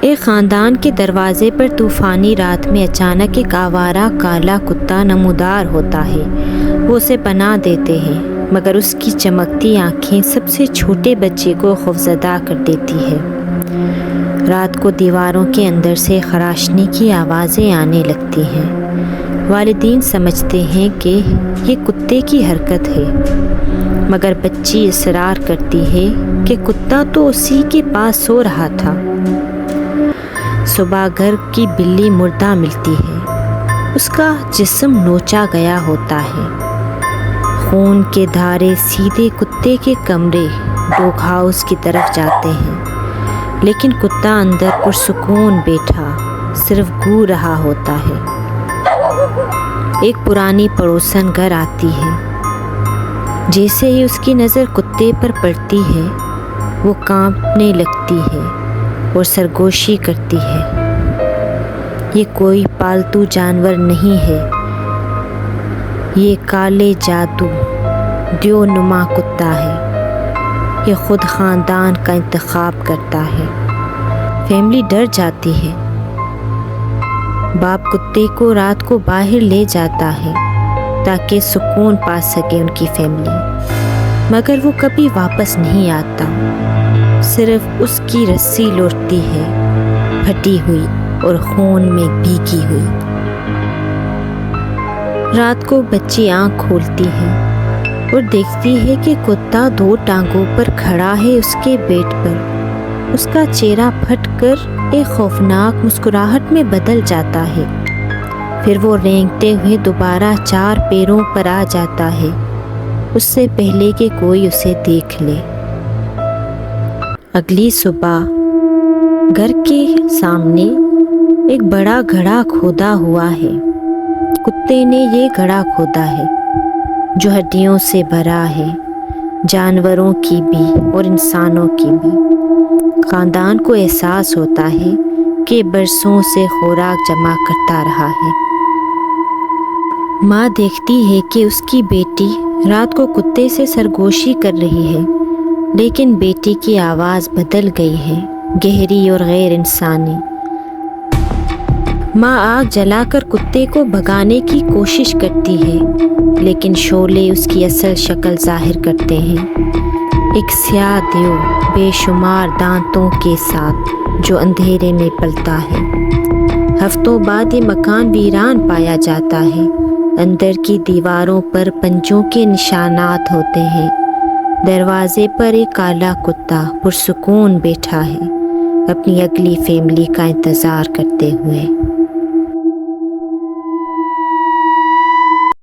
ایک خاندان کے دروازے پر طوفانی رات میں اچانک ایک آوارہ کالا کتا نمودار ہوتا ہے۔ وہ اسے پناہ دیتے ہیں، مگر اس کی چمکتی آنکھیں سب سے چھوٹے بچے کو خوفزدہ کر دیتی ہے۔ رات کو دیواروں کے اندر سے خراشنے کی آوازیں آنے لگتی ہیں۔ والدین سمجھتے ہیں کہ یہ کتے کی حرکت ہے، مگر بچی اصرار کرتی ہے کہ کتا تو اسی کے پاس سو رہا تھا۔ صبح گھر کی بلی مردہ ملتی ہے۔ اس کا جسم نوچا گیا ہوتا ہے۔ خون کے دھارے سیدھے کتے کے کمرے ڈوگ ہاؤس کی طرف جاتے ہیں، لیکن کتا اندر پرسکون بیٹھا صرف گھو رہا ہوتا ہے۔ ایک پرانی پڑوسن گھر آتی ہے۔ جیسے ہی اس کی نظر کتے پر پڑتی ہے، وہ کانپنے لگتی ہے اور سرگوشی کرتی ہے۔ یہ کوئی پالتو جانور نہیں ہے، یہ کالے جادو دیو نما کتا ہے۔ یہ خود خاندان کا انتخاب کرتا ہے۔ فیملی ڈر جاتی ہے۔ باپ کتے کو رات کو باہر لے جاتا ہے تاکہ سکون پا سکے ان کی فیملی، مگر وہ کبھی واپس نہیں آتا۔ صرف اس کی رسی لوٹتی ہے، پھٹی ہوئی اور خون میں بھیگی ہوئی۔ رات کو بچی آنکھ کھولتی ہے اور دیکھتی ہے کہ کتا دو ٹانگوں پر کھڑا ہے اس کے پیٹ پر۔ اس کا چہرہ پھٹ کر ایک خوفناک مسکراہٹ میں بدل جاتا ہے، پھر وہ رینگتے ہوئے دوبارہ چار پیروں پر آ جاتا ہے، اس سے پہلے کہ کوئی اسے دیکھ لے۔ اگلی صبح گھر کے سامنے ایک بڑا گڑھا کھودا ہوا ہے۔ کتے نے یہ گڑھا کھودا ہے جو ہڈیوں سے بھرا ہے، جانوروں کی بھی اور انسانوں کی بھی۔ خاندان کو احساس ہوتا ہے کہ برسوں سے خوراک جمع کرتا رہا ہے۔ ماں دیکھتی ہے کہ اس کی بیٹی رات کو کتے سے سرگوشی کر رہی ہے، لیکن بیٹی کی آواز بدل گئی ہے، گہری اور غیر انسانی۔ ماں آگ جلا کر کتے کو بھگانے کی کوشش کرتی ہے، لیکن شعلے اس کی اصل شکل ظاہر کرتے ہیں، ایک سیاہ دیو بے شمار دانتوں کے ساتھ جو اندھیرے میں پلتا ہے۔ ہفتوں بعد یہ مکان ویران پایا جاتا ہے۔ اندر کی دیواروں پر پنجوں کے نشانات ہوتے ہیں۔ دروازے پر ایک کالا کتا پرسکون بیٹھا ہے، اپنی اگلی فیملی کا انتظار کرتے ہوئے۔